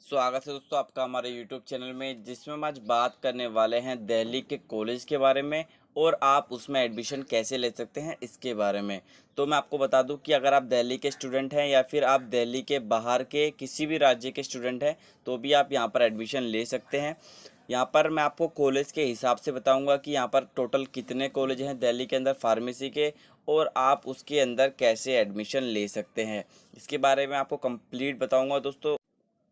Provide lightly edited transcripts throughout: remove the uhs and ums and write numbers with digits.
स्वागत है दोस्तों आपका हमारे YouTube चैनल में, जिसमें हम आज बात करने वाले हैं दिल्ली के कॉलेज के बारे में और आप उसमें एडमिशन कैसे ले सकते हैं इसके बारे में। तो मैं आपको बता दूं कि अगर आप दिल्ली के स्टूडेंट हैं या फिर आप दिल्ली के बाहर के किसी भी राज्य के स्टूडेंट हैं तो भी आप यहां पर एडमिशन ले सकते हैं। यहाँ पर मैं आपको कॉलेज के हिसाब से बताऊंगा कि यहाँ पर टोटल कितने कॉलेज हैं दिल्ली के अंदर फार्मेसी के, और आप उसके अंदर कैसे एडमिशन ले सकते हैं इसके बारे में आपको कंप्लीट बताऊंगा दोस्तों।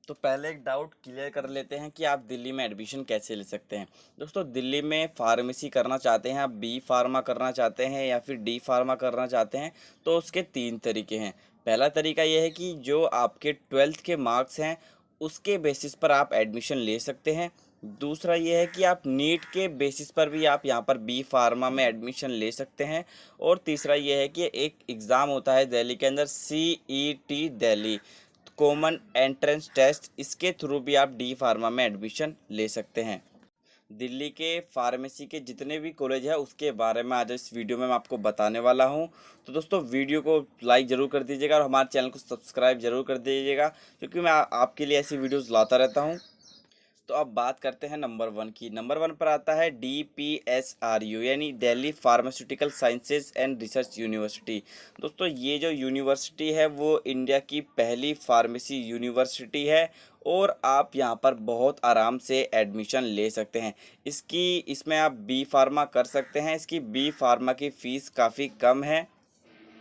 तो पहले एक डाउट क्लियर कर लेते हैं कि आप दिल्ली में एडमिशन कैसे ले सकते हैं। दोस्तों, दिल्ली में फार्मेसी करना चाहते हैं, आप बी फार्मा करना चाहते हैं या फिर डी फार्मा करना चाहते हैं, तो उसके तीन तरीके हैं। पहला तरीका यह है कि जो आपके 12th के मार्क्स हैं उसके बेसिस पर आप एडमिशन ले सकते हैं। दूसरा ये है कि आप नीट के बेसिस पर भी आप यहाँ पर बी फार्मा में एडमिशन ले सकते हैं। और तीसरा ये है कि एक एग्ज़ाम होता है दिल्ली के अंदर, CET Delhi common entrance test, इसके थ्रू भी आप डी फार्मा में एडमिशन ले सकते हैं। दिल्ली के फार्मेसी के जितने भी कॉलेज है उसके बारे में आज इस वीडियो में मैं आपको बताने वाला हूं। तो दोस्तों, वीडियो को लाइक ज़रूर कर दीजिएगा और हमारे चैनल को सब्सक्राइब जरूर कर दीजिएगा, क्योंकि मैं आपके लिए ऐसी वीडियोस लाता रहता हूं। तो अब बात करते हैं नंबर 1 की। नंबर 1 पर आता है DPSRU यानी Delhi pharmaceutical sciences and research university. दोस्तों, ये जो यूनिवर्सिटी है वो इंडिया की पहली फार्मेसी यूनिवर्सिटी है और आप यहाँ पर बहुत आराम से एडमिशन ले सकते हैं। इसमें आप बी फार्मा कर सकते हैं। इसकी बी फार्मा की फ़ीस काफ़ी कम है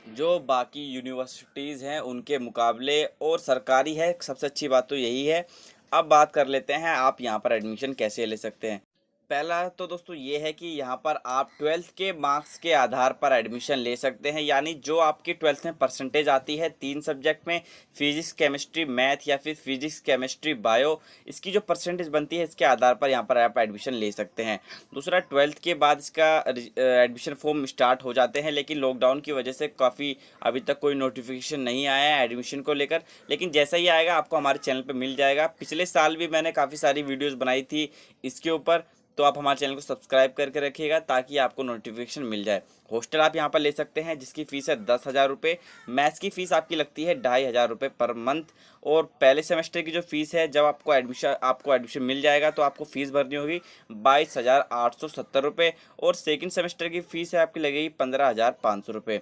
जो बाकी यूनिवर्सिटीज़ हैं उनके मुकाबले, और सरकारी है। सबसे अच्छी बात तो यही है। अब बात कर लेते हैं आप यहाँ पर एडमिशन कैसे ले सकते हैं। पहला तो दोस्तों ये है कि यहाँ पर आप 12th के मार्क्स के आधार पर एडमिशन ले सकते हैं, यानी जो आपकी 12th में परसेंटेज आती है 3 सब्जेक्ट में, फिजिक्स केमिस्ट्री मैथ या फिर फिजिक्स केमिस्ट्री बायो, इसकी जो परसेंटेज बनती है इसके आधार पर यहाँ पर आप एडमिशन ले सकते हैं। दूसरा, 12th के बाद इसका एडमिशन फॉर्म स्टार्ट हो जाते हैं, लेकिन लॉकडाउन की वजह से काफ़ी अभी तक कोई नोटिफिकेशन नहीं आया है एडमिशन को लेकर, लेकिन जैसा ही आएगा आपको हमारे चैनल पर मिल जाएगा। पिछले साल भी मैंने काफ़ी सारी वीडियोज़ बनाई थी इसके ऊपर, तो आप हमारे चैनल को सब्सक्राइब करके रखिएगा ताकि आपको नोटिफिकेशन मिल जाए। हॉस्टल आप यहाँ पर ले सकते हैं जिसकी फ़ीस है 10,000 रुपये। मैथ्स की फ़ीस आपकी लगती है 2,500 रुपये पर मंथ। और पहले सेमेस्टर की जो फ़ीस है, जब आपको एडमिशन मिल जाएगा तो आपको फ़ीस भरनी होगी 22,870 रुपये। और सेकेंड सेमेस्टर की फ़ीस है आपकी लगेगी 15,500 रुपये।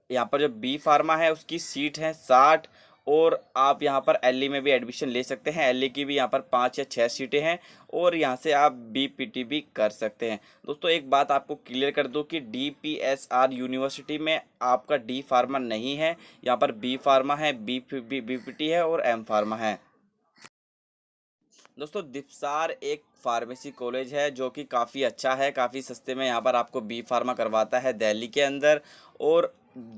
यहाँ पर जो बी फार्मा है उसकी सीट है 60, और आप यहाँ पर एलई में भी एडमिशन ले सकते हैं। एलई की भी यहाँ पर 5 या 6 सीटें हैं और यहाँ से आप बीपीटी भी कर सकते हैं। दोस्तों, एक बात आपको क्लियर कर दूँ कि DPSR यूनिवर्सिटी में आपका डी फार्मा नहीं है, यहाँ पर बी फार्मा है, बीपीटी है और एम फार्मा है। दोस्तों, दिपसार एक फार्मेसी कॉलेज है जो कि काफ़ी अच्छा है, काफ़ी सस्ते में यहाँ पर आपको बी फार्मा करवाता है दिल्ली के अंदर। और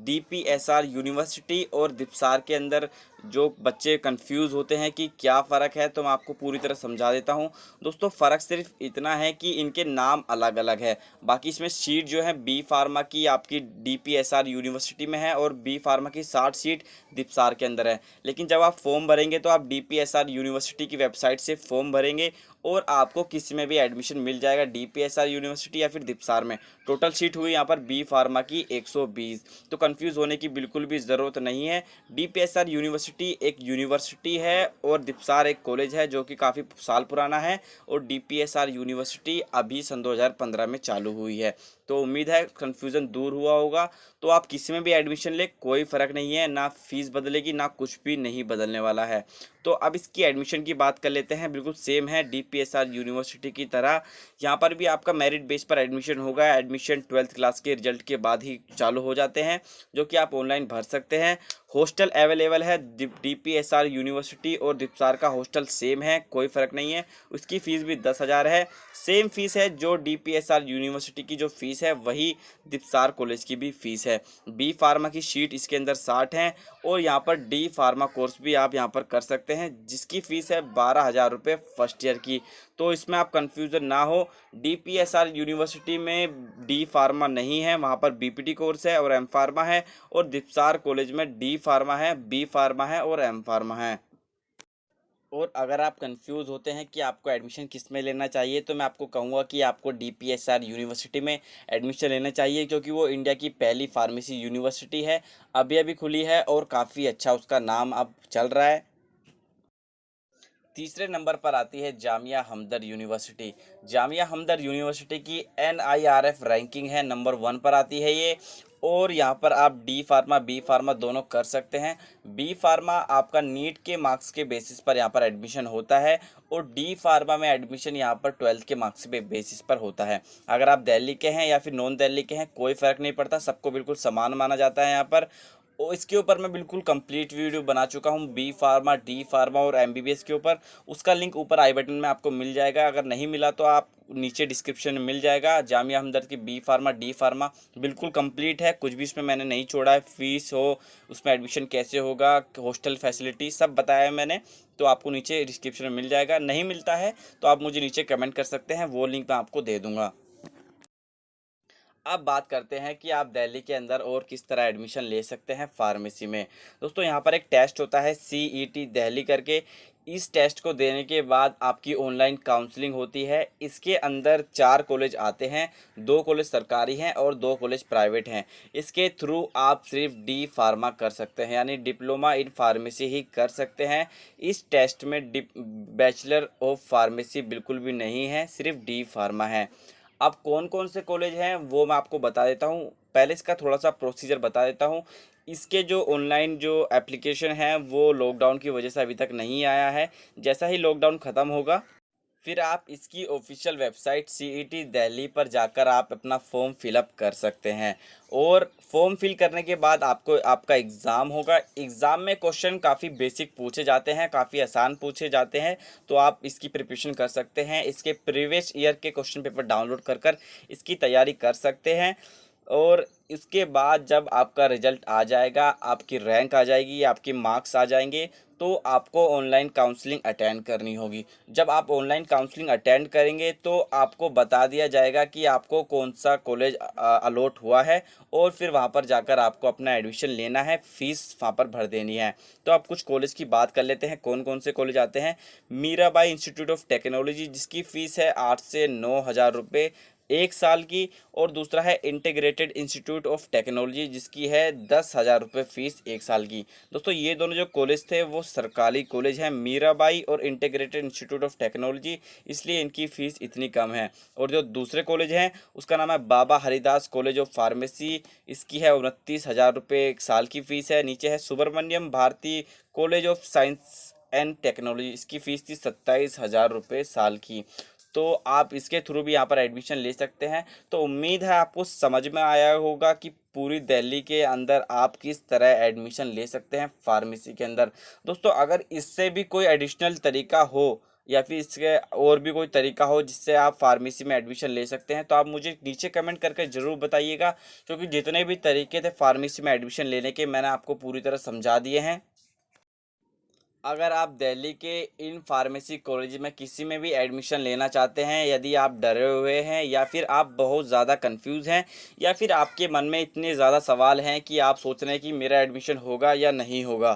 DPSR यूनिवर्सिटी और दिपसार के अंदर जो बच्चे कंफ्यूज होते हैं कि क्या फ़र्क है, तो मैं आपको पूरी तरह समझा देता हूँ। दोस्तों, फ़र्क सिर्फ इतना है कि इनके नाम अलग अलग है। बाकी इसमें सीट जो है बी फार्मा की आपकी DPSR यूनिवर्सिटी में है और बी फार्मा की 60 सीट दिपसार के अंदर है। लेकिन जब आप फॉर्म भरेंगे तो आप DPSR यूनिवर्सिटी की वेबसाइट से फॉर्म भरेंगे और आपको किसी में भी एडमिशन मिल जाएगा, DPSR यूनिवर्सिटी या फिर दिपसार में। टोटल सीट हुई यहाँ पर बी फार्मा की 120। तो कंफ्यूज होने की बिल्कुल भी ज़रूरत नहीं है। DPSR यूनिवर्सिटी एक यूनिवर्सिटी है और दिपसार एक कॉलेज है जो कि काफ़ी साल पुराना है, और DPSR यूनिवर्सिटी अभी सन 2015 में चालू हुई है। तो उम्मीद है कन्फ्यूज़न दूर हुआ होगा। तो आप किसी में भी एडमिशन ले, कोई फ़र्क नहीं है, ना फीस बदलेगी ना कुछ भी नहीं बदलने वाला है। तो अब इसकी एडमिशन की बात कर लेते हैं। बिल्कुल सेम है DPSR यूनिवर्सिटी की तरह। यहाँ पर भी आपका मेरिट बेस पर एडमिशन होगा। एडमिशन 12th क्लास के रिजल्ट के बाद ही चालू हो जाते हैं, जो कि आप ऑनलाइन भर सकते हैं। हॉस्टल अवेलेबल है। DPSR यूनिवर्सिटी और दिपसार का हॉस्टल सेम है, कोई फ़र्क नहीं है। उसकी फ़ीस भी 10,000 है। सेम फीस है जो DPSR यूनिवर्सिटी की जो फ़ीस है वही दिपसार कॉलेज की भी फ़ीस है। बी फार्मा की शीट इसके अंदर 60 हैं और यहाँ पर डी फार्मा कोर्स भी आप यहाँ पर कर सकते हैं जिसकी फ़ीस है 12,000 रुपये फर्स्ट ईयर की। तो इसमें आप कंफ्यूजन ना हो, DPSR यूनिवर्सिटी में डी फार्मा नहीं है, वहाँ पर बीपीटी कोर्स है और एम फार्मा है, और दिपसार कॉलेज में डी फार्मा है, बी फार्मा है और एम फार्मा है। और अगर आप कंफ्यूज होते हैं कि आपको एडमिशन किस में लेना चाहिए, तो मैं आपको कहूँगा कि आपको DPSR यूनिवर्सिटी में एडमिशन लेना चाहिए, क्योंकि वो इंडिया की पहली फार्मेसी यूनिवर्सिटी है, अभी अभी खुली है और काफ़ी अच्छा उसका नाम अब चल रहा है। तीसरे नंबर पर आती है जामिया हमदर्द यूनिवर्सिटी। जामिया हमदर्द यूनिवर्सिटी की NIRF रैंकिंग है, नंबर 1 पर आती है ये। और यहाँ पर आप डी फार्मा बी फार्मा दोनों कर सकते हैं। बी फार्मा आपका नीट के मार्क्स के बेसिस पर यहाँ पर एडमिशन होता है, और डी फार्मा में एडमिशन यहाँ पर 12th के मार्क्स पे बेसिस पर होता है। अगर आप दिल्ली के हैं या फिर नॉन दिल्ली के हैं, कोई फ़र्क नहीं पड़ता, सबको बिल्कुल समान माना जाता है यहाँ पर। और इसके ऊपर मैं बिल्कुल कंप्लीट वीडियो बना चुका हूँ, बी फार्मा डी फार्मा और MBBS के ऊपर। उसका लिंक ऊपर आई बटन में आपको मिल जाएगा, अगर नहीं मिला तो आप नीचे डिस्क्रिप्शन में मिल जाएगा। जामिया हमदर्द की बी फार्मा डी फार्मा बिल्कुल कंप्लीट है, कुछ भी इसमें मैंने नहीं छोड़ा है। फ़ीस हो, उसमें एडमिशन कैसे होगा, हॉस्टल फैसिलिटी सब बताया है मैंने, तो आपको नीचे डिस्क्रिप्शन में मिल जाएगा। नहीं मिलता है तो आप मुझे नीचे कमेंट कर सकते हैं, वो लिंक मैं आपको दे दूँगा। अब बात करते हैं कि आप दिल्ली के अंदर और किस तरह एडमिशन ले सकते हैं फार्मेसी में। दोस्तों यहाँ पर एक टेस्ट होता है CET दिल्ली करके। इस टेस्ट को देने के बाद आपकी ऑनलाइन काउंसलिंग होती है। इसके अंदर 4 कॉलेज आते हैं, 2 कॉलेज सरकारी हैं और 2 कॉलेज प्राइवेट हैं। इसके थ्रू आप सिर्फ डी फार्मा कर सकते हैं, यानी डिप्लोमा इन फार्मेसी ही कर सकते हैं। इस टेस्ट में बैचलर ऑफ फार्मेसी बिल्कुल भी नहीं है, सिर्फ डी फार्मा है। अब कौन कौन से कॉलेज हैं वो मैं आपको बता देता हूँ। पहले इसका थोड़ा सा प्रोसीजर बता देता हूँ। इसके जो ऑनलाइन जो एप्लीकेशन है वो लॉकडाउन की वजह से अभी तक नहीं आया है। जैसा ही लॉकडाउन ख़त्म होगा, फिर आप इसकी ऑफिशियल वेबसाइट CET दिल्ली पर जाकर आप अपना फॉर्म फिलअप कर सकते हैं। और फॉर्म फिल करने के बाद आपको आपका एग्ज़ाम होगा। एग्ज़ाम में क्वेश्चन काफ़ी बेसिक पूछे जाते हैं, काफ़ी आसान पूछे जाते हैं, तो आप इसकी प्रिपरेशन कर सकते हैं। इसके प्रीवियस ईयर के क्वेश्चन पेपर डाउनलोड कर कर इसकी तैयारी कर सकते हैं। और इसके बाद जब आपका रिज़ल्ट आ जाएगा, आपकी रैंक आ जाएगी, आपके मार्क्स आ जाएंगे, तो आपको ऑनलाइन काउंसलिंग अटेंड करनी होगी। जब आप ऑनलाइन काउंसलिंग अटेंड करेंगे तो आपको बता दिया जाएगा कि आपको कौन सा कॉलेज अलॉट हुआ है, और फिर वहाँ पर जाकर आपको अपना एडमिशन लेना है, फ़ीस वहाँ पर भर देनी है। तो आप कुछ कॉलेज की बात कर लेते हैं, कौन कौन से कॉलेज आते हैं। मीराबाई इंस्टीट्यूट ऑफ टेक्नोलॉजी, जिसकी फ़ीस है 8 से 9 हज़ार रुपये 1 साल की। और दूसरा है इंटीग्रेटेड इंस्टीट्यूट ऑफ टेक्नोलॉजी, जिसकी है 10 हज़ार रुपये फ़ीस 1 साल की। दोस्तों ये दोनों जो कॉलेज थे वो सरकारी कॉलेज हैं, मीराबाई और इंटीग्रेटेड इंस्टीट्यूट ऑफ टेक्नोलॉजी, इसलिए इनकी फ़ीस इतनी कम है। और जो दूसरे कॉलेज हैं उसका नाम है बाबा हरिदास कॉलेज ऑफ फार्मेसी, इसकी है 29 हज़ार रुपये 1 साल की फ़ीस है। नीचे है Subramaniam Bharati college of science and technology, इसकी फ़ीस थी 27 हज़ार रुपये साल की। तो आप इसके थ्रू भी यहाँ पर एडमिशन ले सकते हैं। तो उम्मीद है आपको समझ में आया होगा कि पूरी दिल्ली के अंदर आप किस तरह एडमिशन ले सकते हैं फार्मेसी के अंदर। दोस्तों अगर इससे भी कोई एडिशनल तरीका हो या फिर इसके और भी कोई तरीका हो जिससे आप फार्मेसी में एडमिशन ले सकते हैं, तो आप मुझे नीचे कमेंट करके ज़रूर बताइएगा, क्योंकि जितने भी तरीके थे फार्मेसी में एडमिशन लेने के मैंने आपको पूरी तरह समझा दिए हैं। अगर आप दिल्ली के इन फार्मेसी कॉलेज में किसी में भी एडमिशन लेना चाहते हैं, यदि आप डरे हुए हैं या फिर आप बहुत ज़्यादा कंफ्यूज हैं, या फिर आपके मन में इतने ज़्यादा सवाल हैं कि आप सोच रहे हैं कि मेरा एडमिशन होगा या नहीं होगा,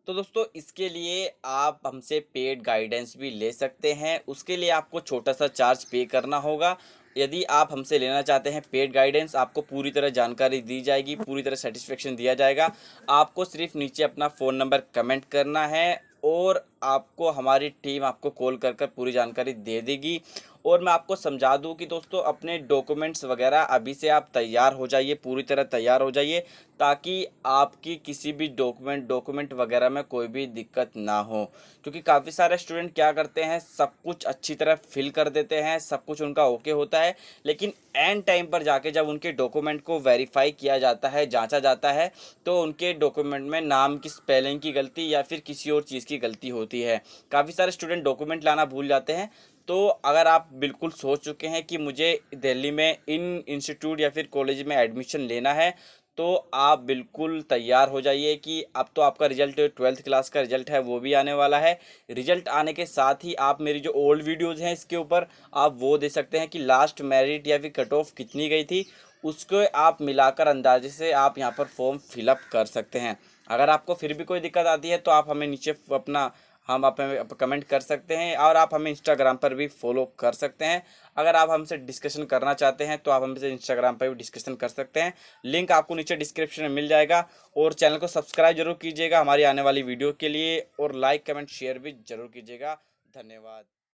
तो दोस्तों इसके लिए आप हमसे पेड गाइडेंस भी ले सकते हैं। उसके लिए आपको छोटा सा चार्ज पे करना होगा। यदि आप हमसे लेना चाहते हैं पेड गाइडेंस, आपको पूरी तरह जानकारी दी जाएगी, पूरी तरह सेटिस्फेक्शन दिया जाएगा। आपको सिर्फ नीचे अपना फ़ोन नंबर कमेंट करना है और आपको हमारी टीम आपको कॉल कर कर पूरी जानकारी दे देगी। और मैं आपको समझा दूं कि दोस्तों अपने डॉक्यूमेंट्स वगैरह अभी से आप तैयार हो जाइए, पूरी तरह तैयार हो जाइए, ताकि आपकी किसी भी डॉक्यूमेंट वगैरह में कोई भी दिक्कत ना हो। क्योंकि काफ़ी सारे स्टूडेंट क्या करते हैं, सब कुछ अच्छी तरह फिल कर देते हैं, सब कुछ उनका ओके होता है, लेकिन एंड टाइम पर जाके जब उनके डॉक्यूमेंट को वेरीफाई किया जाता है, जांचा जाता है, तो उनके डॉक्यूमेंट में नाम की स्पेलिंग की गलती या फिर किसी और चीज़ की गलती होती है। काफ़ी सारे स्टूडेंट डॉक्यूमेंट लाना भूल जाते हैं। तो अगर आप बिल्कुल सोच चुके हैं कि मुझे दिल्ली में इन इंस्टीट्यूट या फिर कॉलेज में एडमिशन लेना है, तो आप बिल्कुल तैयार हो जाइए कि अब तो आपका रिजल्ट 12th क्लास का रिजल्ट है वो भी आने वाला है। रिजल्ट आने के साथ ही आप मेरी जो ओल्ड वीडियोज़ हैं इसके ऊपर आप वो दे सकते हैं कि लास्ट मेरिट या फिर कट ऑफ कितनी गई थी, उसको आप मिलाकर अंदाजे से आप यहाँ पर फॉर्म फिलअप कर सकते हैं। अगर आपको फिर भी कोई दिक्कत आती है तो आप हमें नीचे अपना हम आप हमें कमेंट कर सकते हैं और आप हमें इंस्टाग्राम पर भी फॉलो कर सकते हैं। अगर आप हमसे डिस्कशन करना चाहते हैं तो आप हमसे इंस्टाग्राम पर भी डिस्कशन कर सकते हैं। लिंक आपको नीचे डिस्क्रिप्शन में मिल जाएगा। और चैनल को सब्सक्राइब जरूर कीजिएगा हमारी आने वाली वीडियो के लिए, और लाइक कमेंट शेयर भी जरूर कीजिएगा। धन्यवाद।